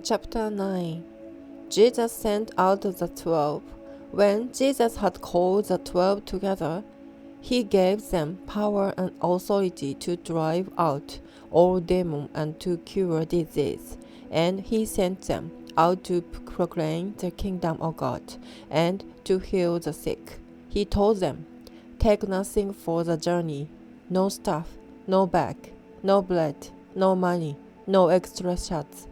Chapter 9. Jesus sent out the 12. When Jesus had called the 12 together, he gave them power and authority to drive out all demons and to cure disease. And he sent them out to proclaim the kingdom of God and to heal the sick. He told them, "Take nothing for the journey, no staff, no bag, no bread, no money, no extra shots.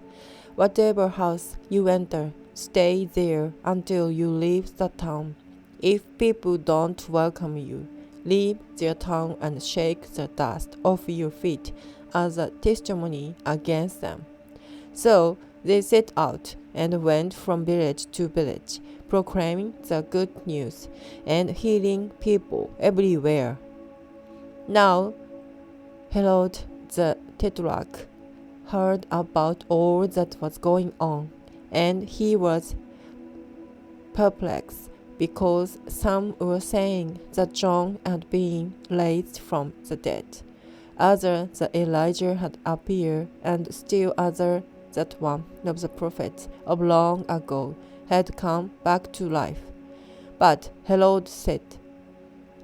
Whatever house you enter, stay there until you leave the town. If people don't welcome you, leave their town and shake the dust off your feet as a testimony against them." So they set out and went from village to village, proclaiming the good news and healing people everywhere. Now Herod the Tetrarch heard about all that was going on, and he was perplexed because some were saying that John had been raised from the dead, others that Elijah had appeared, and still others that one of the prophets of long ago had come back to life. But Herod said,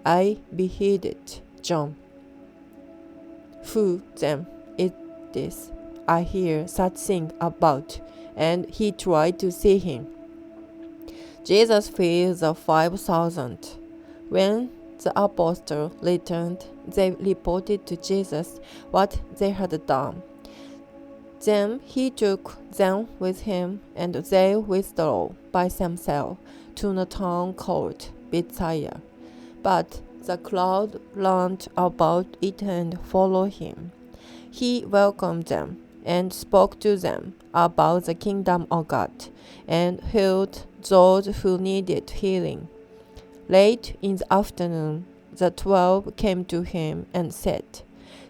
"I beheaded John. Who then is this I hear such thing about?" And he tried to see him. Jesus fed the 5,000. When the apostles returned, they reported to Jesus what they had done. Then he took them with him, and they withdrew by themselves to a town called Bethsaida. But the crowd learned about it and followed him. He welcomed them and spoke to them about the kingdom of God, and healed those who needed healing. Late in the afternoon, the 12 came to him and said,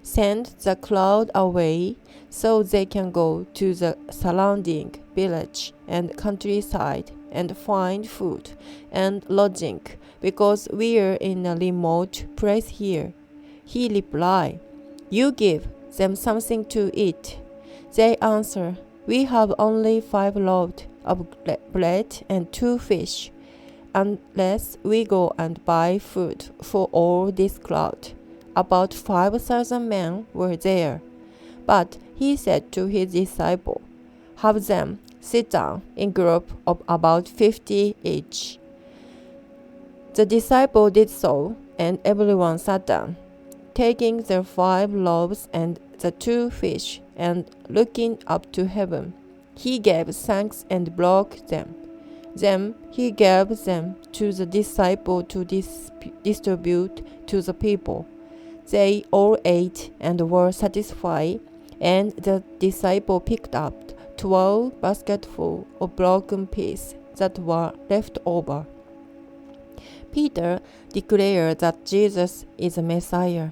"Send the crowd away so they can go to the surrounding village and countryside and find food and lodging, because we're in a remote place here." He replied, "You give them something to eat." They answered, "We have only 5 loaves of bread and 2 fish, unless we go and buy food for all this crowd." About 5,000 men were there. But he said to his disciples, "Have them sit down in groups of about 50 each." The disciples did so, and everyone sat down. Taking the 5 loaves and the 2 fish, and looking up to heaven, he gave thanks and broke them. Then he gave them to the disciples to distribute to the people. They all ate and were satisfied, and the disciples picked up 12 basketfuls of broken pieces that were left over. Peter declared that Jesus is the Messiah.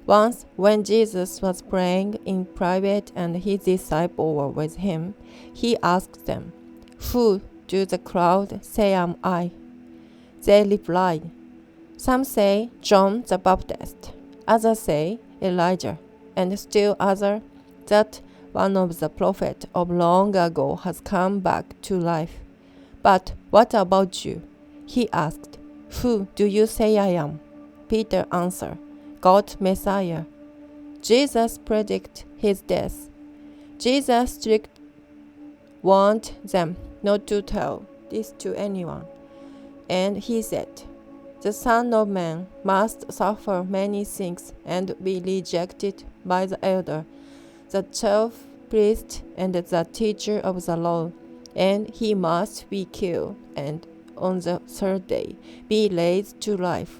Once, when Jesus was praying in private and his disciples were with him, he asked them, "Who do the crowd say am I?" They replied, "Some say John the Baptist, others say Elijah, and still others that one of the prophets of long ago has come back to life." "But what about you?" he asked. "Who do you say I am?" Peter answered, "God Messiah." Jesus predicted his death. Jesus strictly warned them not to tell this to anyone. And he said, "The Son of Man must suffer many things and be rejected by the elder, the chief priest, and the teacher of the law, and he must be killed, and on the 3rd day be raised to life."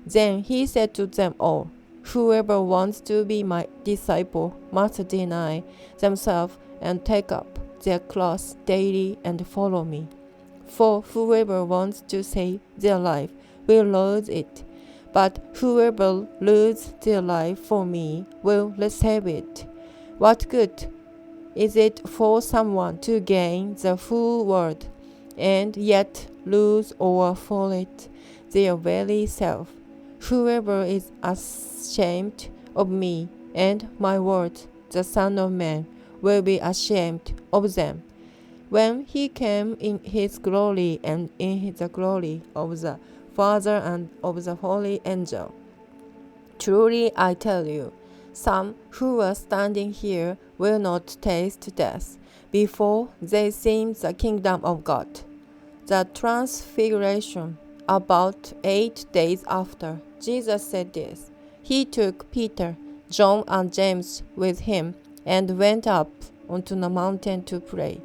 Then he said to them all, "Whoever wants to be my disciple must deny themselves and take up their cross daily and follow me. For whoever wants to save their life will lose it, but whoever loses their life for me will save it. What good is it for someone to gain the whole world and yet lose or forfeit their very self? Whoever is ashamed of me and my words, the Son of Man will be ashamed of them when he came in his glory and in the glory of the Father and of the holy angel. Truly I tell you, some who are standing here will not taste death before they see the kingdom of God. The Transfiguration. About 8 days after Jesus said this, he took Peter, John, and James with him and went up onto the mountain to pray.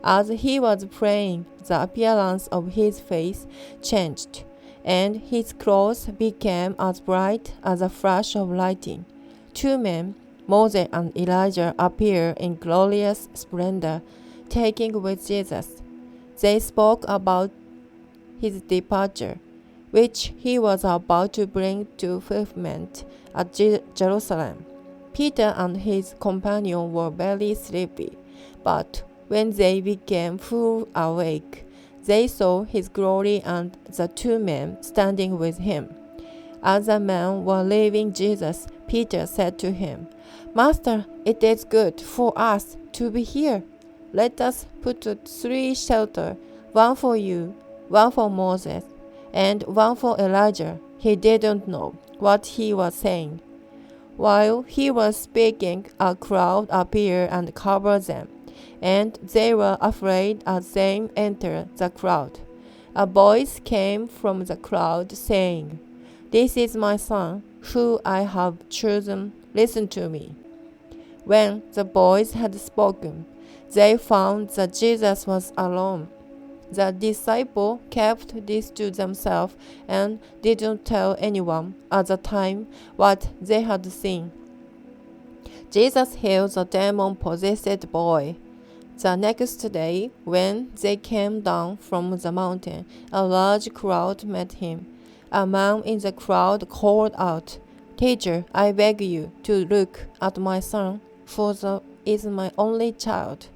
As he was praying, the appearance of his face changed, and his clothes became as bright as a flash of lightning. 2 men, Moses and Elijah, appeared in glorious splendor, taking with Jesus. They spoke about his departure, which he was about to bring to fulfillment at Jerusalem. Peter and his companion were very sleepy, but when they became fully awake, they saw his glory and the 2 men standing with him. As the men were leaving Jesus, Peter said to him, "Master, it is good for us to be here. Let us put 3 shelters, one for you, one for Moses, and one for Elijah." He didn't know what he was saying. While he was speaking, a crowd appeared and covered them, and they were afraid as they entered the crowd. A voice came from the crowd saying, "This is my son, who I have chosen. Listen to me." When the boys had spoken, they found that Jesus was alone. The disciples kept this to themselves and didn't tell anyone at the time what they had seen. Jesus healed the demon-possessed boy. The next day, when they came down from the mountain, a large crowd met him. A man in the crowd called out, "Teacher, I beg you to look at my son, for he is my only child."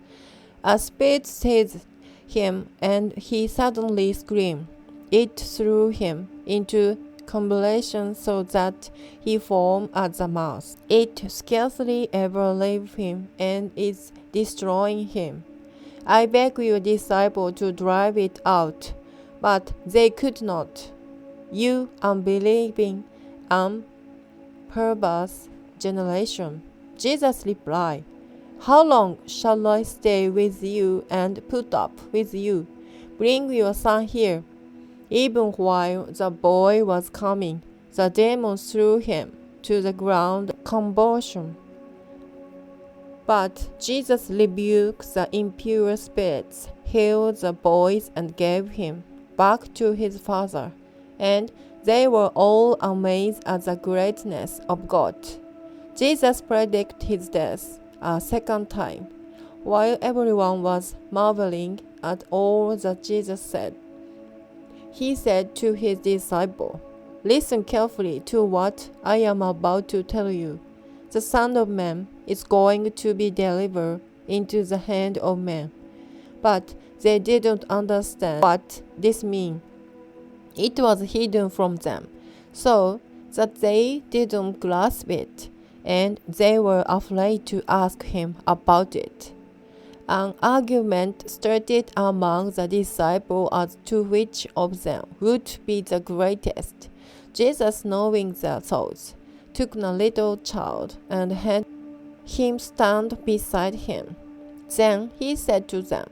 A spirit seized him, and he suddenly screamed. It threw him into convulsion so that he foamed at the mouth. It scarcely ever left him and is destroying him. I beg your disciples to drive it out, but they could not. You unbelieving and perverse generation. Jesus replied, "How long shall I stay with you and put up with you? Bring your son here." Even while the boy was coming, the demon threw him to the ground in convulsion. But Jesus rebuked the impure spirits, healed the boys, and gave him back to his father. And they were all amazed at the greatness of God. Jesus predicted his death a second time. While everyone was marveling at all that Jesus said, he said to his disciples, "Listen carefully to what I am about to tell you. The Son of Man is going to be delivered into the hand of men." But they didn't understand what this meant. It was hidden from them, so that they didn't grasp it, and they were afraid to ask him about it. An argument started among the disciples as to which of them would be the greatest. Jesus, knowing their thoughts, took a little child and had him stand beside him. Then he said to them,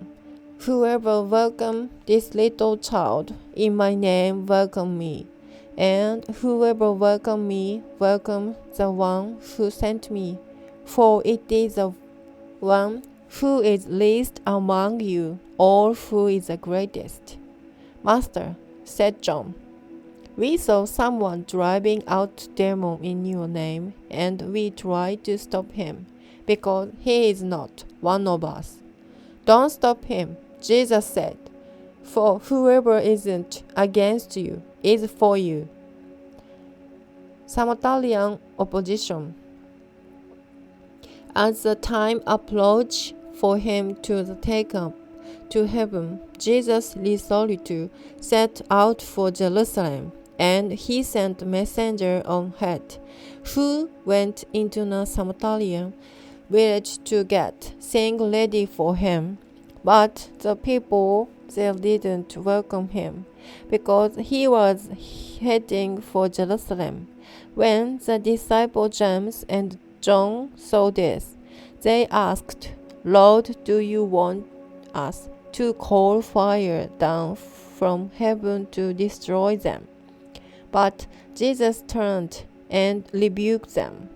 "Whoever welcomes this little child in my name welcomes me, and whoever welcomes me welcomes the one who sent me. For it is the one who is least among you all who is the greatest." "Master," said John, "we saw someone driving out demons in your name, and we tried to stop him, because he is not one of us." "Don't stop him," Jesus said, "for whoever isn't against you is for you." Samaritan opposition. As the time approached for him to take up to heaven, Jesus resolved to set out for Jerusalem, and he sent a messenger on ahead, who went into a Samaritan village to get things ready for him. But the people there didn't welcome him, because he was heading for Jerusalem. When the disciples James and John saw this, they asked, "Lord, do you want us to call fire down from heaven to destroy them?" But Jesus turned and rebuked them.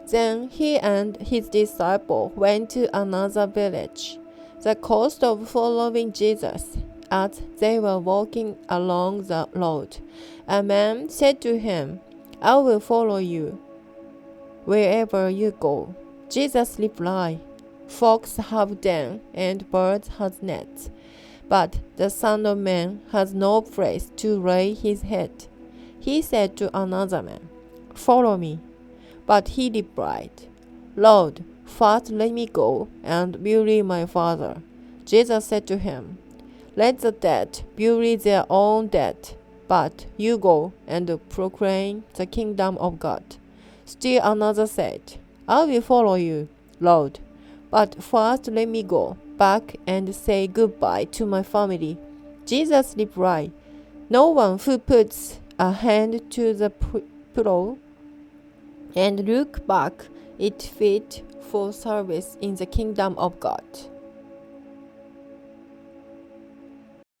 Then he and his disciple went to another village. The cost of following Jesus. As they were walking along the road, a man said to him, "I will follow you wherever you go." Jesus replied, "Foxes have dens and birds have nets, but the Son of Man has no place to lay his head." He said to another man, "Follow me." But he replied, "Lord, first let me go and bury my father." Jesus said to him, "Let the dead bury their own dead, but you go and proclaim the kingdom of God." Still another said, "I will follow you, Lord, but first let me go back and say goodbye to my family." Jesus replied, "No one who puts a hand to the plow and look back is fit for service in the kingdom of God."